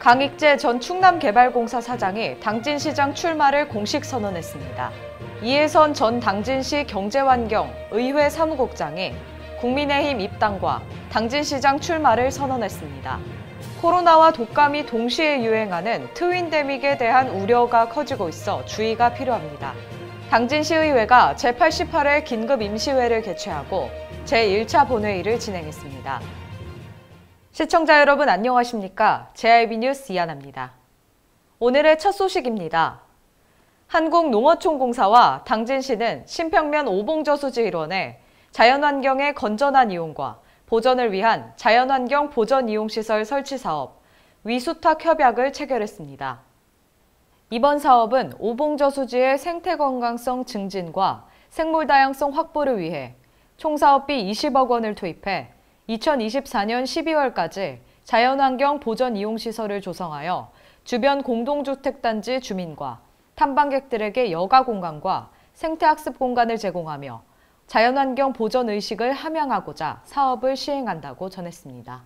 강익재 전 충남개발공사 사장이 당진시장 출마를 공식 선언했습니다. 이해선 전 당진시 경제환경 의회 사무국장이 국민의힘 입당과 당진시장 출마를 선언했습니다. 코로나와 독감이 동시에 유행하는 트윈데믹에 대한 우려가 커지고 있어 주의가 필요합니다. 당진시의회가 제88회 긴급임시회를 개최하고 제1차 본회의를 진행했습니다. 시청자 여러분 안녕하십니까? JIB 뉴스 이하나입니다. 오늘의 첫 소식입니다. 한국농어촌공사와 당진시는 신평면 오봉저수지 일원에 자연환경의 건전한 이용과 보전을 위한 자연환경 보전 이용시설 설치 사업 위수탁 협약을 체결했습니다. 이번 사업은 오봉저수지의 생태 건강성 증진과 생물 다양성 확보를 위해 총 사업비 20억 원을 투입해 2024년 12월까지 자연환경 보전 이용시설을 조성하여 주변 공동주택단지 주민과 탐방객들에게 여가 공간과 생태학습 공간을 제공하며 자연환경 보전 의식을 함양하고자 사업을 시행한다고 전했습니다.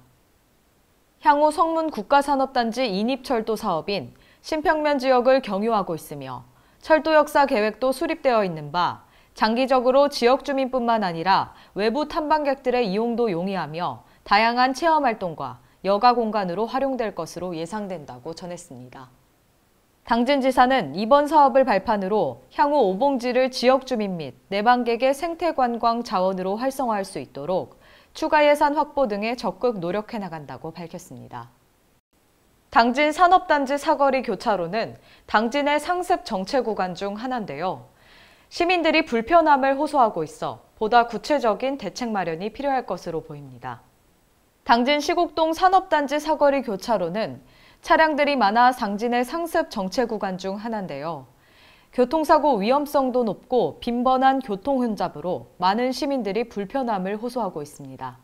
향후 성문 국가산업단지 인입철도 사업인 신평면 지역을 경유하고 있으며 철도 역사 계획도 수립되어 있는 바 장기적으로 지역 주민뿐만 아니라 외부 탐방객들의 이용도 용이하며 다양한 체험활동과 여가 공간으로 활용될 것으로 예상된다고 전했습니다. 당진지사는 이번 사업을 발판으로 향후 오봉지를 지역 주민 및 내방객의 생태관광 자원으로 활성화할 수 있도록 추가 예산 확보 등에 적극 노력해 나간다고 밝혔습니다. 당진 산업단지 사거리 교차로는 당진의 상습 정체 구간 중 하나인데요. 시민들이 불편함을 호소하고 있어 보다 구체적인 대책 마련이 필요할 것으로 보입니다. 당진 시곡동 산업단지 사거리 교차로는 차량들이 많아 당진의 상습 정체 구간 중 하나인데요. 교통사고 위험성도 높고 빈번한 교통 혼잡으로 많은 시민들이 불편함을 호소하고 있습니다.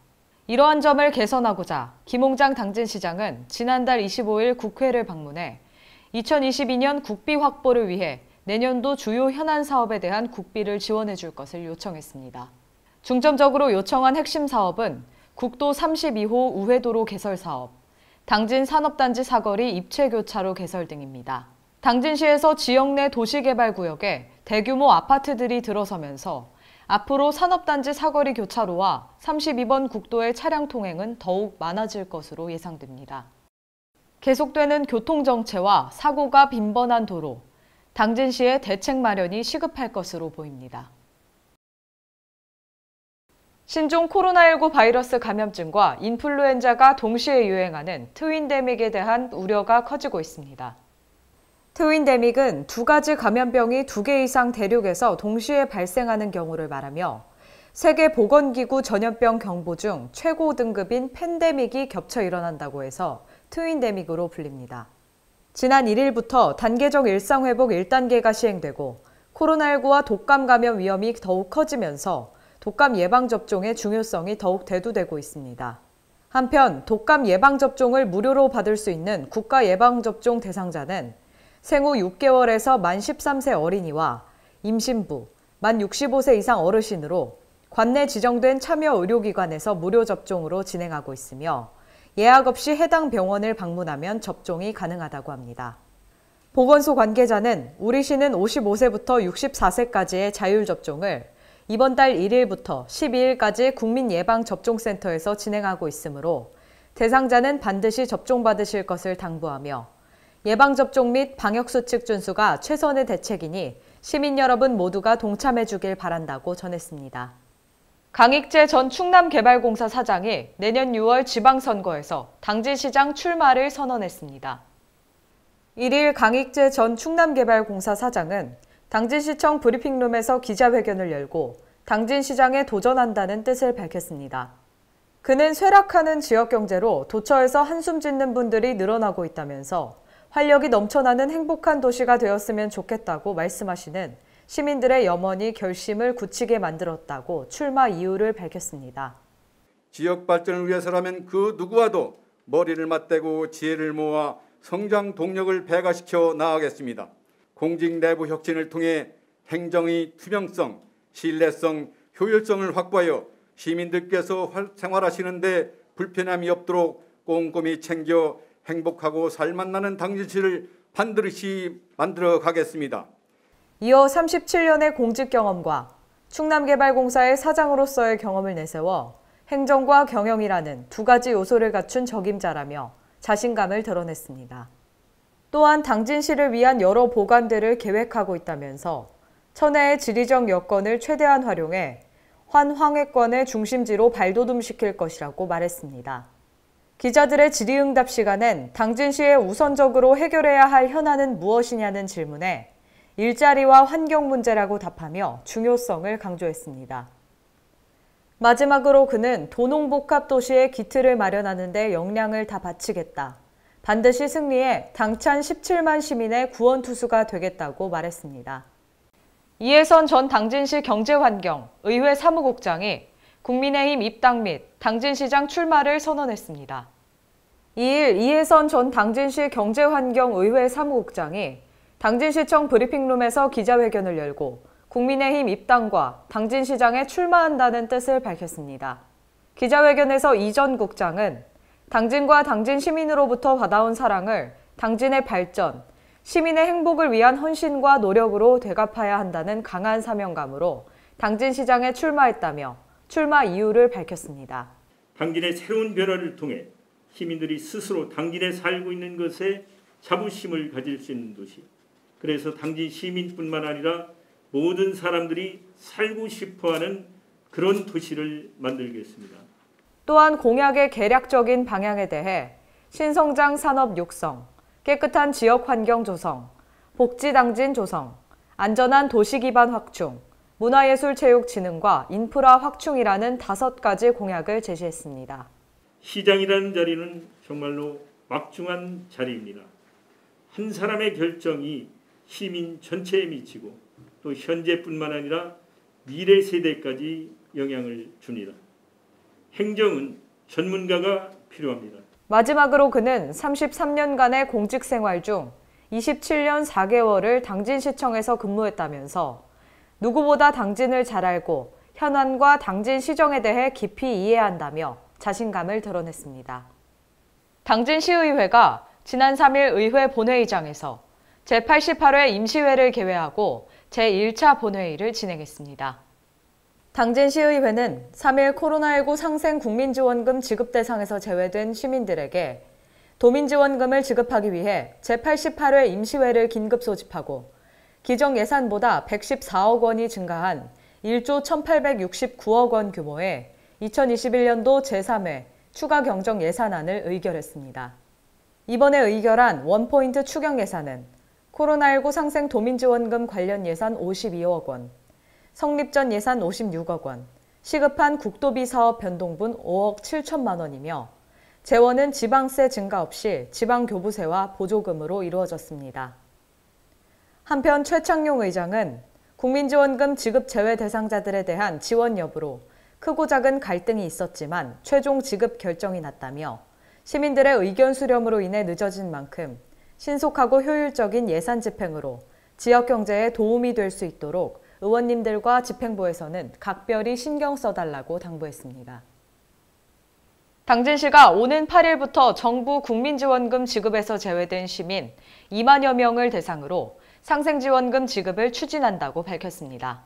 이러한 점을 개선하고자 김홍장 당진시장은 지난달 25일 국회를 방문해 2022년 국비 확보를 위해 내년도 주요 현안 사업에 대한 국비를 지원해 줄 것을 요청했습니다. 중점적으로 요청한 핵심 사업은 국도 32호 우회도로 개설 사업, 당진 산업단지 사거리 입체교차로 개설 등입니다. 당진시에서 지역 내 도시개발구역에 대규모 아파트들이 들어서면서 앞으로 산업단지 사거리 교차로와 32번 국도의 차량 통행은 더욱 많아질 것으로 예상됩니다. 계속되는 교통정체와 사고가 빈번한 도로, 당진시의 대책 마련이 시급할 것으로 보입니다. 신종 코로나19 바이러스 감염증과 인플루엔자가 동시에 유행하는 트윈데믹에 대한 우려가 커지고 있습니다. 트윈데믹은 두 가지 감염병이 2개 이상 대륙에서 동시에 발생하는 경우를 말하며 세계보건기구 전염병 경보 중 최고 등급인 팬데믹이 겹쳐 일어난다고 해서 트윈데믹으로 불립니다. 지난 1일부터 단계적 일상회복 1단계가 시행되고 코로나19와 독감 감염 위험이 더욱 커지면서 독감 예방접종의 중요성이 더욱 대두되고 있습니다. 한편 독감 예방접종을 무료로 받을 수 있는 국가예방접종 대상자는 생후 6개월에서 만 13세 어린이와 임신부, 만 65세 이상 어르신으로 관내 지정된 참여 의료기관에서 무료 접종으로 진행하고 있으며 예약 없이 해당 병원을 방문하면 접종이 가능하다고 합니다. 보건소 관계자는 우리 시는 55세부터 64세까지의 자율접종을 이번 달 1일부터 12일까지 국민예방접종센터에서 진행하고 있으므로 대상자는 반드시 접종받으실 것을 당부하며 예방접종 및 방역수칙 준수가 최선의 대책이니 시민 여러분 모두가 동참해 주길 바란다고 전했습니다. 강익재 전 충남개발공사 사장이 내년 6월 지방선거에서 당진시장 출마를 선언했습니다. 1일 강익재 전 충남개발공사 사장은 당진시청 브리핑룸에서 기자회견을 열고 당진시장에 도전한다는 뜻을 밝혔습니다. 그는 쇠락하는 지역경제로 도처에서 한숨 짓는 분들이 늘어나고 있다면서 활력이 넘쳐나는 행복한 도시가 되었으면 좋겠다고 말씀하시는 시민들의 염원이 결심을 굳히게 만들었다고 출마 이유를 밝혔습니다. 지역 발전을 위해서라면 그 누구와도 머리를 맞대고 지혜를 모아 성장 동력을 배가시켜 나아가겠습니다. 공직 내부 혁신을 통해 행정의 투명성, 신뢰성, 효율성을 확보하여 시민들께서 생활하시는 데 불편함이 없도록 꼼꼼히 챙겨 행복하고 살맛나는 당진시를 반드시 만들어 가겠습니다. 이어 37년의 공직 경험과 충남개발공사의 사장으로서의 경험을 내세워 행정과 경영이라는 두 가지 요소를 갖춘 적임자라며 자신감을 드러냈습니다. 또한 당진시를 위한 여러 보관들을 계획하고 있다면서 천혜의 지리적 여건을 최대한 활용해 환황해권의 중심지로 발돋움시킬 것이라고 말했습니다. 기자들의 질의응답 시간엔 당진시에 우선적으로 해결해야 할 현안은 무엇이냐는 질문에 일자리와 환경 문제라고 답하며 중요성을 강조했습니다. 마지막으로 그는 도농복합도시의 기틀을 마련하는 데 역량을 다 바치겠다. 반드시 승리해 당찬 17만 시민의 구원투수가 되겠다고 말했습니다. 이해선 전 당진시 경제환경 의회 사무국장이 국민의힘 입당 및 당진시장 출마를 선언했습니다. 2일 이해선 전 당진시 경제환경 의회 사무국장이 당진시청 브리핑룸에서 기자회견을 열고 국민의힘 입당과 당진시장에 출마한다는 뜻을 밝혔습니다. 기자회견에서 이 전 국장은 당진과 당진 시민으로부터 받아온 사랑을 당진의 발전, 시민의 행복을 위한 헌신과 노력으로 되갚아야 한다는 강한 사명감으로 당진시장에 출마했다며 출마 이유를 밝혔습니다. 당진의 새로운 변화를 통해 시민들이 스스로 당진에 살고 있는 것에 자부심을 가질 수 있는 도시. 그래서 당진 시민뿐만 아니라 모든 사람들이 살고 싶어하는 그런 도시를 만들겠습니다. 또한 공약의 개략적인 방향에 대해 신성장 산업 육성, 깨끗한 지역 환경 조성, 복지 당진 조성, 안전한 도시 기반 확충, 문화예술체육진흥과 인프라 확충이라는 5가지 공약을 제시했습니다. 시장이라는 자리는 정말로 막중한 자리입니다. 한 사람의 결정이 시민 전체에 미치고 또 현재뿐만 아니라 미래 세대까지 영향을 줍니다. 행정은 전문가가 필요합니다. 마지막으로 그는 33년간의 공직 생활 중 27년 4개월을 당진시청에서 근무했다면서 누구보다 당진을 잘 알고 현안과 당진 시정에 대해 깊이 이해한다며 자신감을 드러냈습니다. 당진시의회가 지난 3일 의회 본회의장에서 제88회 임시회를 개회하고 제1차 본회의를 진행했습니다. 당진시의회는 3일 코로나19 상생 국민지원금 지급 대상에서 제외된 시민들에게 도민지원금을 지급하기 위해 제88회 임시회를 긴급 소집하고 기정 예산보다 114억 원이 증가한 1조 1,869억 원 규모의 2021년도 제3회 추가 경정 예산안을 의결했습니다. 이번에 의결한 원포인트 추경 예산은 코로나19 상생 도민지원금 관련 예산 52억 원, 성립전 예산 56억 원, 시급한 국도비 사업 변동분 5억 7천만 원이며 재원은 지방세 증가 없이 지방교부세와 보조금으로 이루어졌습니다. 한편 최창룡 의장은 국민지원금 지급 제외 대상자들에 대한 지원 여부로 크고 작은 갈등이 있었지만 최종 지급 결정이 났다며 시민들의 의견 수렴으로 인해 늦어진 만큼 신속하고 효율적인 예산 집행으로 지역 경제에 도움이 될 수 있도록 의원님들과 집행부에서는 각별히 신경 써달라고 당부했습니다. 당진시가 오는 8일부터 정부 국민지원금 지급에서 제외된 시민 2만여 명을 대상으로 상생지원금 지급을 추진한다고 밝혔습니다.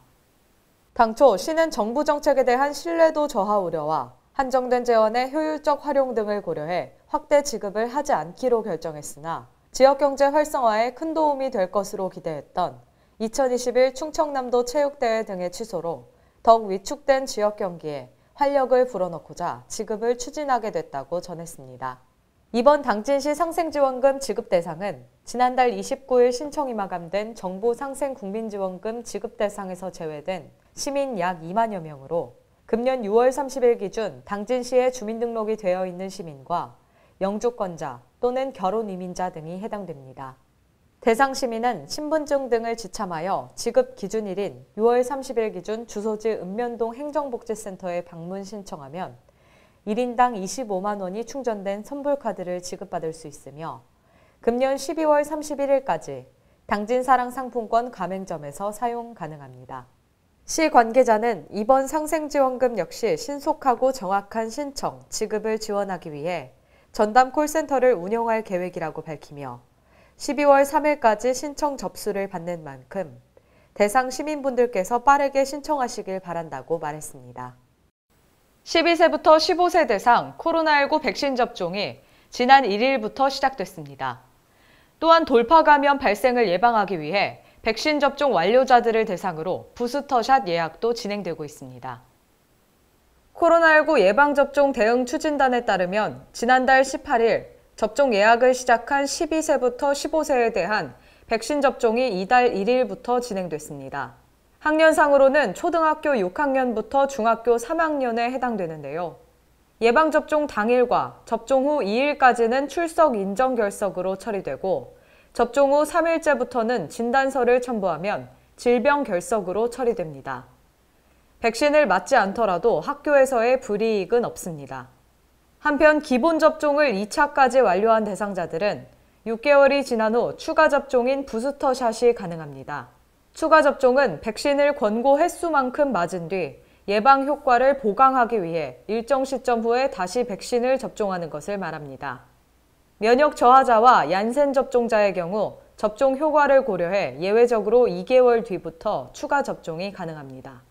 당초 시는 정부 정책에 대한 신뢰도 저하 우려와 한정된 재원의 효율적 활용 등을 고려해 확대 지급을 하지 않기로 결정했으나 지역경제 활성화에 큰 도움이 될 것으로 기대했던 2021 충청남도 체육대회 등의 취소로 더욱 위축된 지역 경기에 활력을 불어넣고자 지급을 추진하게 됐다고 전했습니다. 이번 당진시 상생지원금 지급 대상은 지난달 29일 신청이 마감된 정부 상생국민지원금 지급 대상에서 제외된 시민 약 2만여 명으로 금년 6월 30일 기준 당진시에 주민등록이 되어 있는 시민과 영주권자 또는 결혼 이민자 등이 해당됩니다. 대상 시민은 신분증 등을 지참하여 지급 기준일인 6월 30일 기준 주소지 읍면동 행정복지센터에 방문 신청하면 1인당 25만 원이 충전된 선불카드를 지급받을 수 있으며 금년 12월 31일까지 당진사랑상품권 가맹점에서 사용 가능합니다. 시 관계자는 이번 상생지원금 역시 신속하고 정확한 신청, 지급을 지원하기 위해 전담 콜센터를 운영할 계획이라고 밝히며 12월 3일까지 신청 접수를 받는 만큼 대상 시민분들께서 빠르게 신청하시길 바란다고 말했습니다. 12세부터 15세 대상 코로나19 백신 접종이 지난 1일부터 시작됐습니다. 또한 돌파 감염 발생을 예방하기 위해 백신 접종 완료자들을 대상으로 부스터샷 예약도 진행되고 있습니다. 코로나19 예방접종 대응 추진단에 따르면 지난달 18일 접종 예약을 시작한 12세부터 15세에 대한 백신 접종이 이달 1일부터 진행됐습니다. 학년상으로는 초등학교 6학년부터 중학교 3학년에 해당되는데요. 예방접종 당일과 접종 후 2일까지는 출석 인정 결석으로 처리되고 접종 후 3일째부터는 진단서를 첨부하면 질병 결석으로 처리됩니다. 백신을 맞지 않더라도 학교에서의 불이익은 없습니다. 한편 기본 접종을 2차까지 완료한 대상자들은 6개월이 지난 후 추가 접종인 부스터샷이 가능합니다. 추가 접종은 백신을 권고 횟수만큼 맞은 뒤 예방 효과를 보강하기 위해 일정 시점 후에 다시 백신을 접종하는 것을 말합니다. 면역 저하자와 얀센 접종자의 경우 접종 효과를 고려해 예외적으로 2개월 뒤부터 추가 접종이 가능합니다.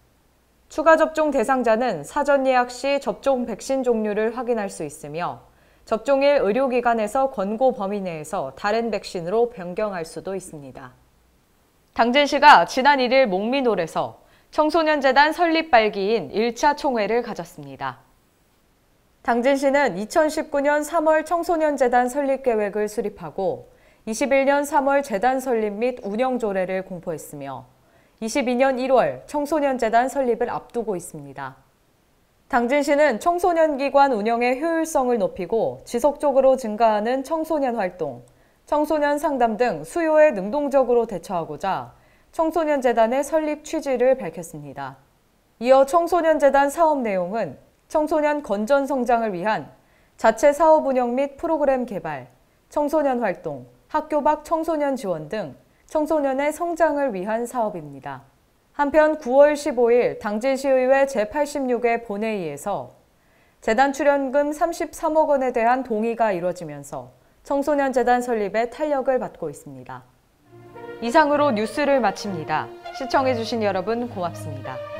추가 접종 대상자는 사전 예약 시 접종 백신 종류를 확인할 수 있으며 접종일 의료기관에서 권고 범위 내에서 다른 백신으로 변경할 수도 있습니다. 당진시가 지난 1일 목민홀에서 청소년재단 설립 발기인 1차 총회를 가졌습니다. 당진시는 2019년 3월 청소년재단 설립 계획을 수립하고 21년 3월 재단 설립 및 운영 조례를 공포했으며 22년 1월 청소년재단 설립을 앞두고 있습니다. 당진시는 청소년 기관 운영의 효율성을 높이고 지속적으로 증가하는 청소년 활동, 청소년 상담 등 수요에 능동적으로 대처하고자 청소년재단의 설립 취지를 밝혔습니다. 이어 청소년재단 사업 내용은 청소년 건전 성장을 위한 자체 사업 운영 및 프로그램 개발, 청소년 활동, 학교 밖 청소년 지원 등 청소년의 성장을 위한 사업입니다. 한편 9월 15일 당진시의회 제86회 본회의에서 재단 출연금 33억 원에 대한 동의가 이뤄지면서 청소년재단 설립에 탄력을 받고 있습니다. 이상으로 뉴스를 마칩니다. 시청해주신 여러분 고맙습니다.